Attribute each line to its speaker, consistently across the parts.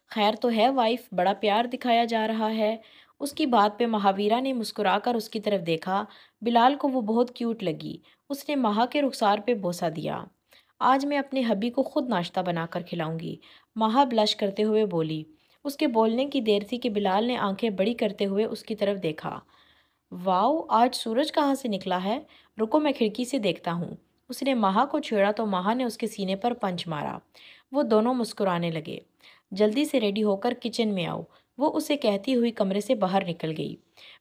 Speaker 1: خیر تو ہے وائف، بڑا پیار دکھایا جا رہا ہے۔ اس کی بات پہ مہاویرا نے مسکرا کر اس کی طرف دیکھا۔ بلال کو وہ بہت کیوٹ لگی۔ اس نے مہا کے رخسار پہ بوسہ دیا۔ آج میں اپنے ہبی کو خود ناشتہ بنا کر کھلاؤں گی، مہا بلش کرتے ہوئے بولی۔ اس کے بولنے کی دیر تھی کہ بلال نے آنکھیں بڑی کرتے ہوئے اس کی طرف دیکھا۔ واؤ، آج سورج کہاں سے نکلا ہے؟ رکو میں کھڑکی سے دیکھتا ہوں۔ اس نے مہا کو چھیڑا تو مہا نے اس کے سینے پر پنچ مارا۔ وہ دونوں مسکرانے لگے۔ جلدی سے ریڈی ہو کر کچن میں آؤ، وہ اسے کہتی ہوئی کمرے سے باہر نکل گئی۔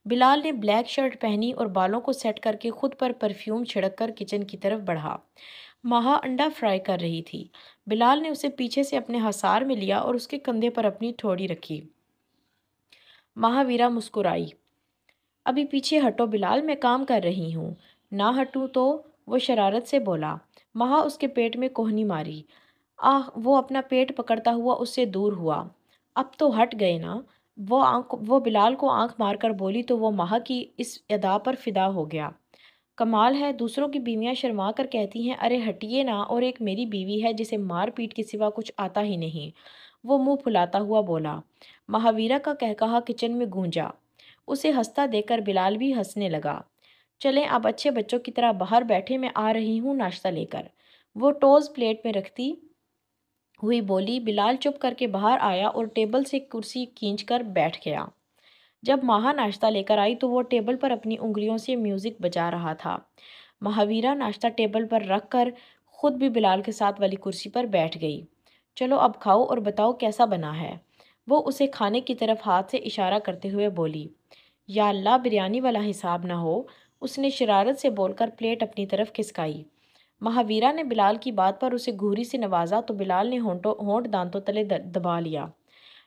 Speaker 1: بلال نے بلیک شرٹ پہنی اور بالوں کو سیٹ کر کے خود پر پرفیوم چھڑک کر کچن کی طرف بڑھا۔ مہا انڈا فرائی کر رہی تھی۔ بلال نے اسے پیچھے سے اپنے حصار میں لیا اور اس کے کندھے پر اپنی ٹھوڑی رکھی۔ مہاویرا مسکرائی۔ ابھی پیچھے ہٹو بلال، میں کام کر رہی ہوں۔ نہ ہٹوں تو؟ وہ شرارت سے بولا۔ مہا اس کے پیٹ میں کوہنی ماری۔ وہ اپنا پیٹ پکڑتا ہوا اس سے دور ہوا۔ اب تو ہٹ گئے نا؟ وہ بلال کو آنکھ مار کر بولی تو وہ مہا کی اس ادا پر فدا ہو گیا۔ کمال ہے، دوسروں کی بیویاں شرما کر کہتی ہیں ارے ہٹیے نا، اور ایک میری بیوی ہے جسے مار پیٹ کے سوا کچھ آتا ہی نہیں۔ وہ منہ پھلاتا ہوا بولا۔ مہاویرا کا کہکہا کچن میں گونجا۔ اسے ہنستا دیکھ کر بلال بھی ہنسنے لگا۔ چلیں اب اچھے بچوں کی طرح باہر بیٹھے، میں آ رہی ہوں ناشتہ لے کر، وہ ٹوز پلیٹ میں رکھتی ہوئی بولی۔ بلال چپ کر کے باہر آیا اور ٹیبل سے کرسی کھینچ کر بیٹھ گیا۔ جب مہا ناشتہ لے کر آئی تو وہ ٹیبل پر اپنی انگلیوں سے میوزک بجا رہا تھا۔ مہاویرا ناشتہ ٹیبل پر رکھ کر خود بھی بلال کے ساتھ والی کرسی پر بیٹھ گئی۔ چلو اب کھاؤ اور بتاؤ کیسا بنا ہے؟ وہ اسے کھانے کی طرف ہاتھ سے اشارہ کرتے ہوئے بولی۔ یا اللہ، بریانی والا حساب نہ ہو، اس نے شرارت سے بول کر پلیٹ اپنی طرف کھسکائی۔ مہاویرا نے بلال کی بات پر اسے گھوری سے نوازا تو بلال نے ہونٹ دانتوں تلے دبا لیا۔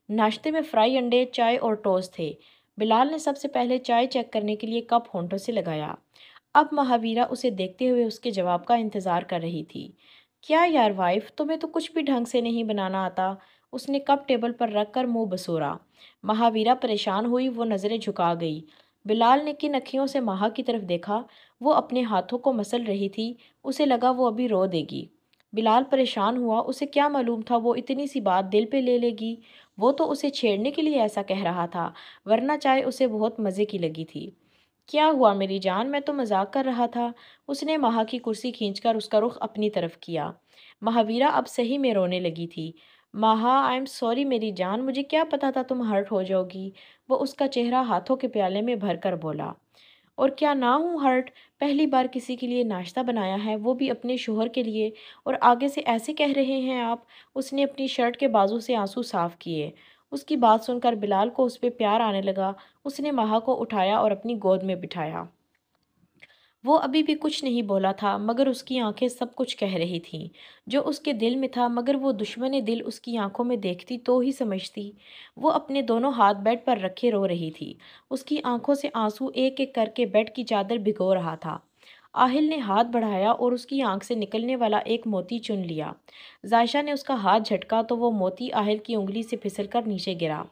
Speaker 1: ناشتے میں فرائی انڈے، چائے اور ٹوسٹ تھے۔ بلال نے سب سے پہلے چائے چیک کرنے کے لیے کپ ہونٹوں سے لگایا۔ اب مہاویرا اسے دیکھتے ہوئے اس کے جواب کا انتظار کر رہی تھی۔ کیا یار وائف، تمہیں تو کچھ بھی ڈھنگ سے نہیں بنانا آتا، اس نے کپ ٹیبل پر رکھ کر منہ بسورا۔ مہاویرا پریشان ہوئی، وہ نظریں جھکا گئی۔ بلال نے کن اکھیوں سے مہا کی طرف دیکھا، وہ اپنے ہاتھوں کو مسل رہی تھی، اسے لگا وہ ابھی رو دے گی۔ بلال پریشان ہوا، اسے کیا معلوم تھا وہ اتنی سی بات دل پہ لے لے گی، وہ تو اسے چھیڑنے کے لیے ایسا کہہ رہا تھا، ورنہ چائے اسے بہت مزے کی لگی تھی۔ کیا ہوا میری جان، میں تو مذاق کر رہا تھا، اس نے مہا کی کرسی کھینچ کر اس کا رخ اپنی طرف کیا۔ مہاویرا اب صحیح میں رونے لگی تھی۔ مہا، آئی ایم سوری میری جان، مجھے کیا پتا تھا تم ہرٹ ہو جاؤ گی، وہ اس کا چہرہ ہاتھوں کے پیالے میں بھر کر بولا۔ اور کیا نہ ہوں ہرٹ، پہلی بار کسی کے لیے ناشتہ بنایا ہے، وہ بھی اپنے شوہر کے لیے، اور آگے سے ایسے کہہ رہے ہیں آپ؟ اس نے اپنی شرٹ کے بازو سے آنسو صاف کیے۔ اس کی بات سن کر بلال کو اس پہ پیار آنے لگا۔ اس نے مہا کو اٹھایا اور اپنی گود میں بٹھایا۔ وہ ابھی بھی کچھ نہیں بولا تھا مگر اس کی آنکھیں سب کچھ کہہ رہی تھیں جو اس کے دل میں تھا، مگر وہ دشمن دل اس کی آنکھوں میں دیکھتی تو ہی سمجھتی۔ وہ اپنے دونوں ہاتھ بیڈ پر رکھے رو رہی تھی، اس کی آنکھوں سے آنسو ایک ایک کر کے بیڈ کی چادر بھگو رہا تھا۔ آہل نے ہاتھ بڑھایا اور اس کی آنکھ سے نکلنے والا ایک موتی چن لیا۔ ذائشہ نے اس کا ہاتھ جھٹکا تو وہ موتی آہل کی انگلی سے پھسل کر نیچے گرا۔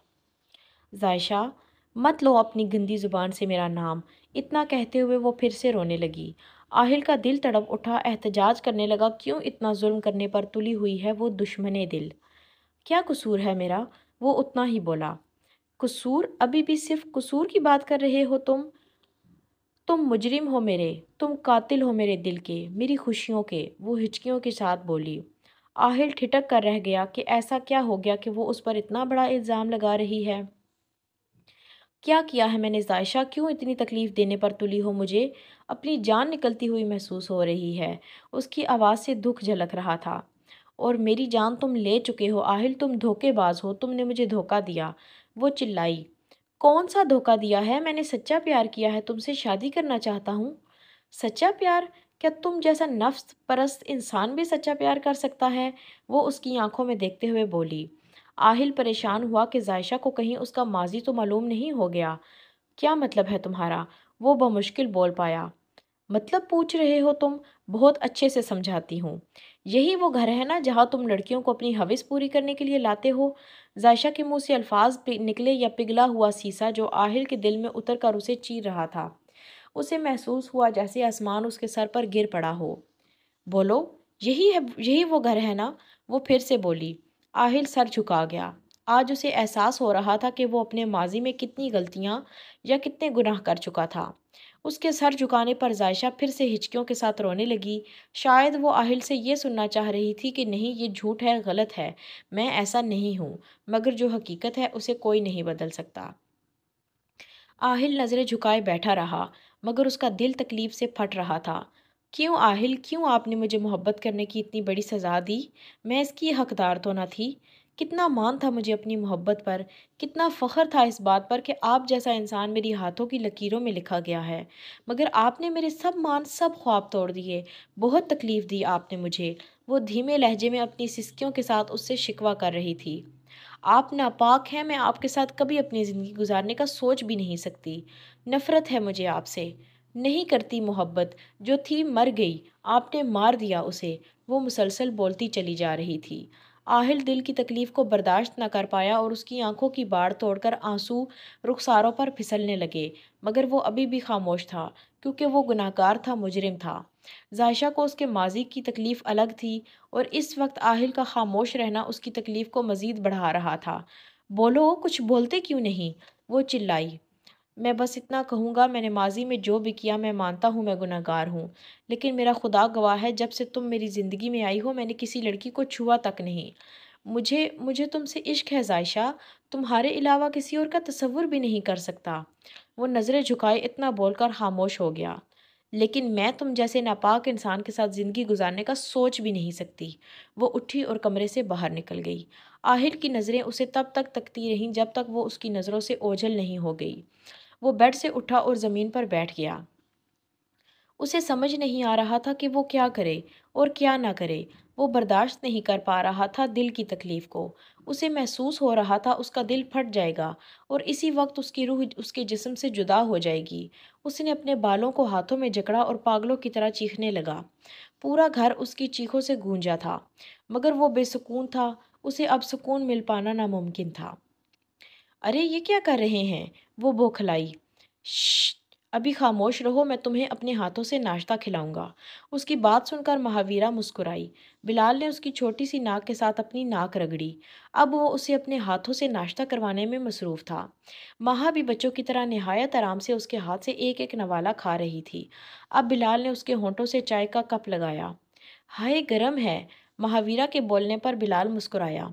Speaker 1: ذائشہ، مت لو اپنی گندی زبان سے میرا نام، اتنا کہتے ہوئے وہ پھر سے رونے لگی۔ آہل کا دل تڑپ اٹھا، احتجاج کرنے لگا، کیوں اتنا ظلم کرنے پر تلی ہوئی ہے وہ دشمن دل؟ کیا قصور ہے میرا؟ وہ اتنا ہی بولا۔ قصور؟ ابھی بھی صرف قصور کی بات کر رہے ہو تم؟ تم مجرم ہو میرے، تم قاتل ہو میرے دل کے، میری خوشیوں کے، وہ ہچکیوں کے ساتھ بولی۔ آہل ٹھٹک کر رہ گیا کہ ایسا کیا ہو گیا کہ وہ اس پر اتنا بڑا الزام لگا رہی ہے۔ کیا ہے میں نے ذائشہ، کیوں اتنی تکلیف دینے پر تلی ہو مجھے؟ اپنی جان نکلتی ہوئی محسوس ہو رہی ہے، اس کی آواز سے دکھ جھلک رہا تھا۔ اور میری جان تم لے چکے ہو آہل، تم دھوکے باز ہو، تم نے مجھے دھوکا دیا، وہ چلائی۔ کون سا دھوکا دیا ہے؟ میں نے سچا پیار کیا ہے، تم سے شادی کرنا چاہتا ہوں۔ سچا پیار؟ کیا تم جیسا نفس پرست انسان بھی سچا پیار کر سکتا ہے؟ وہ اس کی آنکھوں میں دیکھتے ہوئے بولی۔ آہل پریشان ہوا کہ ذائشہ کو کہیں اس کا ماضی تو معلوم نہیں ہو گیا۔ کیا مطلب ہے تمہارا؟ وہ بمشکل بول پایا۔ مطلب پوچھ رہے ہو تم؟ بہت اچھے سے سمجھاتی ہوں۔ یہی وہ گھر ہے نا جہاں تم لڑکیوں کو اپنی ہوس پوری کرنے کے لیے لاتے ہو؟ ذائشہ کے منہ سے الفاظ نکلے یا پگھلا ہوا سیسا جو آہل کے دل میں اتر کر اسے چیر رہا تھا۔ اسے محسوس ہوا جیسے آسمان اس کے سر پر گر پڑا ہو۔ بولو، یہی وہ گھر ہے نا؟ وہ پھر سے بولی۔ آہل سر جھکا گیا۔ آج اسے احساس ہو رہا تھا کہ وہ اپنے ماضی میں کتنی غلطیاں یا کتنے گناہ کر چکا تھا۔ اس کے سر جھکانے پر عائشہ پھر سے ہچکیوں کے ساتھ رونے لگی۔ شاید وہ آہل سے یہ سننا چاہ رہی تھی کہ نہیں، یہ جھوٹ ہے، غلط ہے، میں ایسا نہیں ہوں، مگر جو حقیقت ہے اسے کوئی نہیں بدل سکتا۔ آہل نظریں جھکائے بیٹھا رہا، مگر اس کا دل تکلیف سے پھٹ رہا تھا۔ کیوں آہل، کیوں آپ نے مجھے محبت کرنے کی اتنی بڑی سزا دی؟ میں اس کی حقدار تو نہ تھی؟ کتنا مان تھا مجھے اپنی محبت پر، کتنا فخر تھا اس بات پر کہ آپ جیسا انسان میری ہاتھوں کی لکیروں میں لکھا گیا ہے، مگر آپ نے میرے سب مان، سب خواب توڑ دیے۔ بہت تکلیف دی آپ نے مجھے۔ وہ دھیمے لہجے میں اپنی سسکیوں کے ساتھ اس سے شکوہ کر رہی تھی۔ آپ ناپاک ہیں، میں آپ کے ساتھ کبھی اپنی زندگی گزارنے کا سوچ بھی نہیں سکتی۔ نفرت ہے مجھے آپ سے، نہیں کرتی محبت، جو تھی مر گئی، آپ نے مار دیا اسے۔ وہ مسلسل بولتی چلی جا رہی تھی۔ آہل دل کی تکلیف کو برداشت نہ کر پایا اور اس کی آنکھوں کی باڑ توڑ کر آنسو رخساروں پر پھسلنے لگے، مگر وہ ابھی بھی خاموش تھا، کیونکہ وہ گناہگار تھا، مجرم تھا۔ ظاہشہ کو اس کے ماضی کی تکلیف الگ تھی، اور اس وقت آہل کا خاموش رہنا اس کی تکلیف کو مزید بڑھا رہا تھا۔ بولو، کچھ بولتے کیوں نہیں؟ وہ چلائی۔ میں بس اتنا کہوں گا، میں نے ماضی میں جو بھی کیا، میں مانتا ہوں میں گناہگار ہوں، لیکن میرا خدا گواہ ہے، جب سے تم میری زندگی میں آئی ہو میں نے کسی لڑکی کو چھوا تک نہیں۔ مجھے تم سے عشق ہے ظاہشہ، تمہارے علاوہ کسی اور کا تصور بھی نہیں کر سکتا۔ وہ نظریں جھکائے اتنا بول کر خاموش ہو گیا۔ لیکن میں تم جیسے ناپاک انسان کے ساتھ زندگی گزارنے کا سوچ بھی نہیں سکتی۔ وہ اٹھی اور کمرے سے باہر نکل گئی۔ آہل کی نظریں اسے تب تک تکتی رہیں جب تک وہ اس کی نظروں سے اوجھل نہیں ہو گئی۔ وہ بیڈ سے اٹھا اور زمین پر بیٹھ گیا۔ اسے سمجھ نہیں آ رہا تھا کہ وہ کیا کرے اور کیا نہ کرے۔ وہ برداشت نہیں کر پا رہا تھا دل کی تکلیف کو۔ اسے محسوس ہو رہا تھا اس کا دل پھٹ جائے گا اور اسی وقت اس کی روح اس کے جسم سے جدا ہو جائے گی۔ اس نے اپنے بالوں کو ہاتھوں میں جکڑا اور پاگلوں کی طرح چیخنے لگا۔ پورا گھر اس کی چیخوں سے گونجا تھا، مگر وہ بے سکون تھا۔ اسے اب سکون مل پانا ناممکن تھا۔ ارے یہ کیا کر رہے ہیں؟ وہ بوکھلائی۔ شش، ابھی خاموش رہو، میں تمہیں اپنے ہاتھوں سے ناشتہ کھلاؤں گا۔ اس کی بات سن کر مہاویرا مسکرائی۔ بلال نے اس کی چھوٹی سی ناک کے ساتھ اپنی ناک رگڑی۔ اب وہ اسے اپنے ہاتھوں سے ناشتہ کروانے میں مصروف تھا۔ ماہا بھی بچوں کی طرح نہایت آرام سے اس کے ہاتھ سے ایک ایک نوالہ کھا رہی تھی۔ اب بلال نے اس کے ہونٹوں سے چائے کا کپ لگایا۔ ہائے، گرم ہے۔ مہاویرا کے بولنے پر بلال مسکرایا۔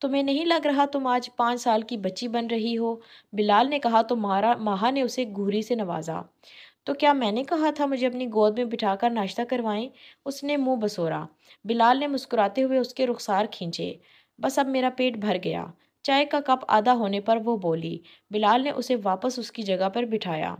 Speaker 1: تمہیں نہیں لگ رہا تم آج 5 سال کی بچی بن رہی ہو؟ بلال نے کہا تو ماہا نے اسے گھوری سے نوازا۔ تو کیا میں نے کہا تھا مجھے اپنی گود میں بٹھا کر ناشتہ کروائیں؟ اس نے منہ بسورا۔ بلال نے مسکراتے ہوئے اس کے رخسار کھینچے۔ بس اب میرا پیٹ بھر گیا۔ چائے کا کپ آدھا ہونے پر وہ بولی۔ بلال نے اسے واپس اس کی جگہ پر بٹھایا۔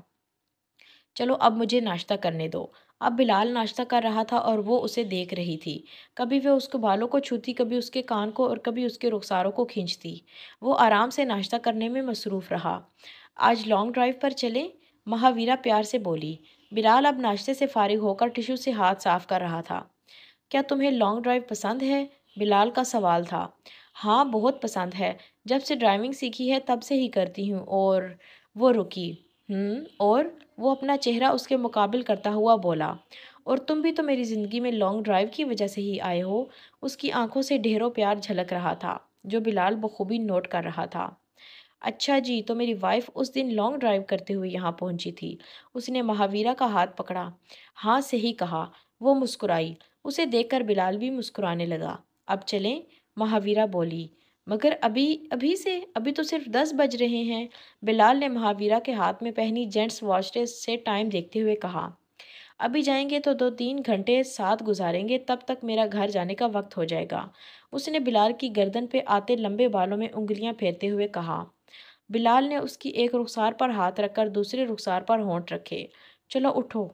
Speaker 1: چلو اب مجھے ناشتہ کرنے دو۔ اب بلال ناشتہ کر رہا تھا اور وہ اسے دیکھ رہی تھی۔ کبھی وہ اس کے بالوں کو چھوتی، کبھی اس کے کان کو اور کبھی اس کے رخساروں کو کھینچتی۔ وہ آرام سے ناشتہ کرنے میں مصروف رہا۔ آج لانگ ڈرائیو پر چلیں؟ مہاویرا پیار سے بولی۔ بلال اب ناشتے سے فارغ ہو کر ٹشو سے ہاتھ صاف کر رہا تھا۔ کیا تمہیں لانگ ڈرائیو پسند ہے؟ بلال کا سوال تھا۔ ہاں، بہت پسند ہے۔ جب سے ڈرائیونگ سیکھی ہے تب سے ہی کرتی ہوں۔ اور وہ رکی۔ اور وہ اپنا چہرہ اس کے مقابل کرتا ہوا بولا۔ اور تم بھی تو میری زندگی میں لانگ ڈرائیو کی وجہ سے ہی آئے ہو۔ اس کی آنکھوں سے ڈھیروں پیار جھلک رہا تھا، جو بلال بخوبی نوٹ کر رہا تھا۔ اچھا جی، تو میری وائف اس دن لانگ ڈرائیو کرتے ہوئے یہاں پہنچی تھی؟ اس نے مہاویرا کا ہاتھ پکڑا۔ ہاں، صحیح کہا۔ وہ مسکرائی۔ اسے دیکھ کر بلال بھی مسکرانے لگا۔ اب چلیں؟ مہاویرا بولی۔ مگر ابھی تو صرف 10 بج رہے ہیں۔ بلال نے مہاویرا کے ہاتھ میں پہنی جینٹس واچ سے ٹائم دیکھتے ہوئے کہا۔ ابھی جائیں گے تو 2-3 گھنٹے ساتھ گزاریں گے، تب تک میرا گھر جانے کا وقت ہو جائے گا۔ اس نے بلال کی گردن پہ آتے لمبے بالوں میں انگلیاں پھیرتے ہوئے کہا۔ بلال نے اس کی ایک رخسار پر ہاتھ رکھ کر دوسرے رخسار پر ہونٹ رکھے۔ چلو اٹھو۔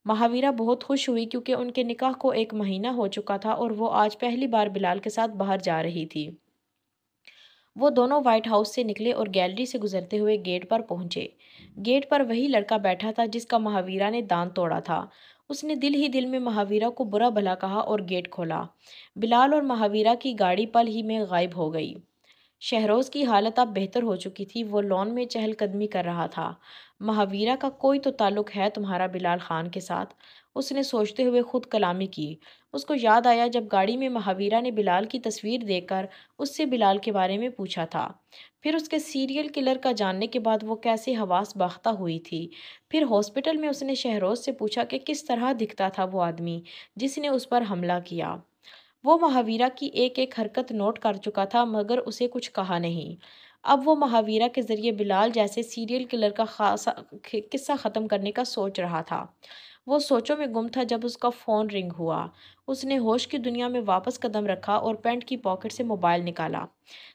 Speaker 1: مہاویرا بہت خوش ہوئی کیونکہ ان کے نکاح کو 1 مہینہ ہو چکا تھا اور وہ آج پہلی بار بلال کے ساتھ باہر جا رہی تھی۔ وہ دونوں وائٹ ہاؤس سے نکلے اور گیلری سے گزرتے ہوئے گیٹ پر پہنچے۔ گیٹ پر وہی لڑکا بیٹھا تھا جس کا مہاویرا نے دانت توڑا تھا۔ اس نے دل ہی دل میں مہاویرا کو برا بھلا کہا اور گیٹ کھولا۔ بلال اور مہاویرا کی گاڑی پل ہی میں غائب ہو گئی۔ شہروز کی حالت اب بہتر ہو چکی تھی۔ وہ لان میں چہل قدمی کر رہا تھا۔ مہاویرا کا کوئی تو تعلق ہے تمہارا بلال خان کے ساتھ؟ اس نے سوچتے ہوئے خود کلامی کی۔ اس کو یاد آیا جب گاڑی میں مہاویرا نے بلال کی تصویر دیکھ کر اس سے بلال کے بارے میں پوچھا تھا، پھر اس کے سیریل کلر کا جاننے کے بعد وہ کیسے حواس باختہ ہوئی تھی۔ پھر ہاسپٹل میں اس نے شہروز سے پوچھا کہ کس طرح دکھتا تھا وہ آدمی جس نے اس پر حملہ کیا۔ وہ مہاویرا کی ایک ایک حرکت نوٹ کر چکا تھا مگر اسے کچھ کہا نہیں۔ اب وہ مہاویرا کے ذریعے بلال جیسے سیریل کلر کا قصہ ختم کرنے کا سوچ رہا تھا۔ وہ سوچوں میں گم تھا جب اس کا فون رنگ ہوا۔ اس نے ہوش کی دنیا میں واپس قدم رکھا اور پینٹ کی پاکٹ سے موبائل نکالا۔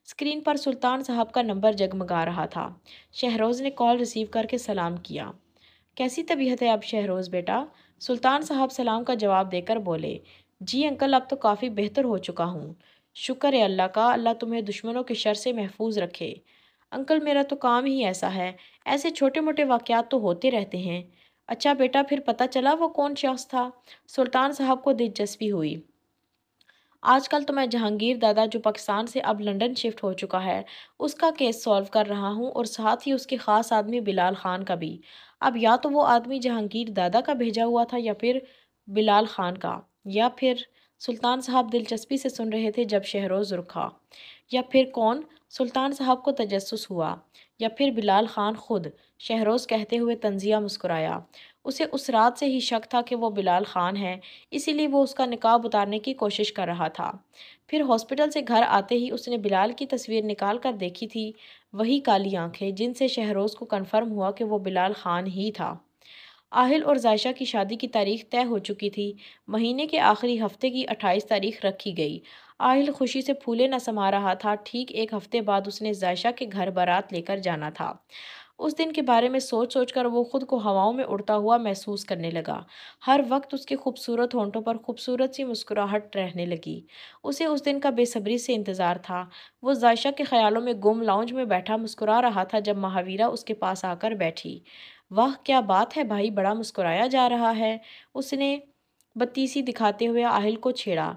Speaker 1: اسکرین پر سلطان صاحب کا نمبر جگمگا رہا تھا۔ شہروز نے کال ریسیو کر کے سلام کیا۔ کیسی طبیعت ہے اب شہروز بیٹا؟ سلطان صاحب سلام کا جواب دے کر بولے، جی انکل اب تو کافی بہتر ہو چکا ہوں۔ شکر ہے اللہ کا، اللہ تمہیں دشمنوں کے شر سے محفوظ رکھے۔ انکل میرا تو کام ہی ایسا ہے، ایسے چھوٹے موٹے واقعات تو ہوتے رہتے ہیں۔ اچھا بیٹا پھر پتہ چلا وہ کون شخص تھا؟ سلطان صاحب کو دلچسپی ہوئی۔ آج کل تو میں جہانگیر دادا جو پاکستان سے اب لنڈن شفٹ ہو چکا ہے اس کا کیس سالو کر رہا ہوں اور ساتھ ہی اس کے خاص آدمی بلال خان کا بھی۔ اب یا تو وہ آدمی جہانگیر دادا کا بھیجا ہوا تھا یا پھر بلال خان کا، یا پھر سلطان صاحب دلچسپی سے سن رہے تھے جب شہروز رکا، یا پھر کون؟ سلطان صاحب کو تجسس ہوا، یا پھر بلال خان خود؟ شہروز کہتے ہوئے طنزیہ مسکرایا۔ اسے اس رات سے ہی شک تھا کہ وہ بلال خان ہے، اسی لیے وہ اس کا نقاب اتارنے کی کوشش کر رہا تھا۔ پھر ہاسپٹل سے گھر آتے ہی اس نے بلال کی تصویر نکال کر دیکھی تھی، وہی کالی آنکھیں جن سے شہروز کو کنفرم ہوا کہ وہ بلال خان ہی تھا۔ آہل اور ذائشہ کی شادی کی تاریخ طے ہو چکی تھی۔ مہینے کے آخری ہفتے کی 28 تاریخ رکھی گئی۔ آہل خوشی سے پھولے نہ سما رہا تھا۔ ٹھیک ایک ہفتے بعد اس نے ذائشہ کے گھر بارات لے کر جانا تھا۔ اس دن کے بارے میں سوچ سوچ کر وہ خود کو ہواؤں میں اڑتا ہوا محسوس کرنے لگا۔ ہر وقت اس کے خوبصورت ہونٹوں پر خوبصورت سی مسکراہٹ رہنے لگی۔ اسے اس دن کا بے صبری سے انتظار تھا۔ وہ ذائشہ کے خیالوں میں گم لاؤنج میں بیٹھا مسکرا رہا تھا جب مہاویرا اس کے پاس آ کر بیٹھی۔ واہ کیا بات ہے بھائی، بڑا مسکرایا جا رہا ہے، اس نے بتیسی دکھاتے ہوئے آہل کو چھیڑا۔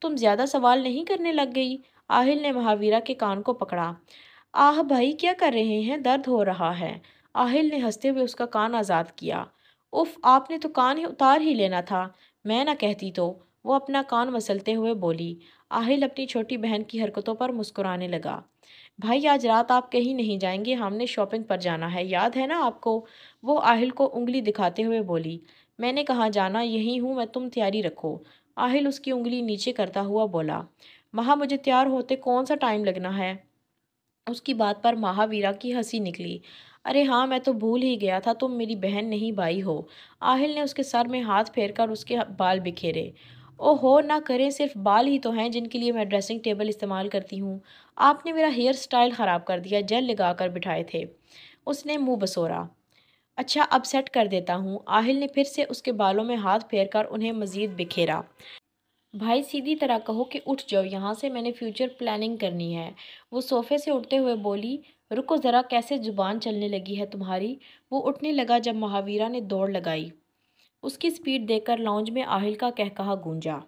Speaker 1: تم زیادہ سوال نہیں کرنے لگ گئی؟ آہل نے مہاویرا کے کان کو پکڑا۔ آہ بھائی کیا کر رہے ہیں، درد ہو رہا ہے۔ آہل نے ہنستے ہوئے اس کا کان آزاد کیا۔ اف آپ نے تو کان اتار ہی لینا تھا، میں نہ کہتی تو، وہ اپنا کان مسلتے ہوئے بولی۔ آہل اپنی چھوٹی بہن کی حرکتوں پر مسکرانے لگا۔ بھائی آج رات آپ کہیں نہیں جائیں گے، ہم نے شاپنگ پر جانا ہے، یاد ہے نا آپ کو؟ وہ آہل کو انگلی دکھاتے ہوئے بولی۔ میں نے کہاں جانا، یہی ہوں میں، تم تیاری رکھو۔ آہل اس کی انگلی نیچے کرتا ہوا بولا۔ مہا مجھے تیار ہوتے کون سا ٹائم لگنا ہے؟ اس کی بات پر مہاویرا کی ہنسی نکلی۔ ارے ہاں میں تو بھول ہی گیا تھا، تم میری بہن نہیں بھائی ہو۔ آہل نے اس کے سر میں ہاتھ پھیر کر اس کے بال بکھیرے۔ او ہو نہ کریں، صرف بال ہی تو ہیں جن کے لیے میں ڈریسنگ ٹیبل استعمال کرتی ہوں۔ آپ نے میرا ہیئر سٹائل خراب کر دیا، جیل لگا کر بٹھائے تھے۔ اس نے منہ بسورا۔ اچھا اب سیٹ کر دیتا ہوں۔ آہل نے پھر سے اس کے بالوں میں ہاتھ پھیر کر انہیں مزید بکھیرا۔ بھائی سیدھی طرح کہو کہ اٹھ جاؤ یہاں سے، میں نے فیوچر پلاننگ کرنی ہے۔ وہ صوفے سے اٹھتے ہوئے بولی۔ رکو ذرا، کیسے زبان چلنے لگی ہے تمہاری؟ وہ اٹھنے لگا جب مہاویرا نے دوڑ لگائی۔ اس کی سپیڈ دیکھ کر لاؤنج میں آہل کا قہقہا گونجا۔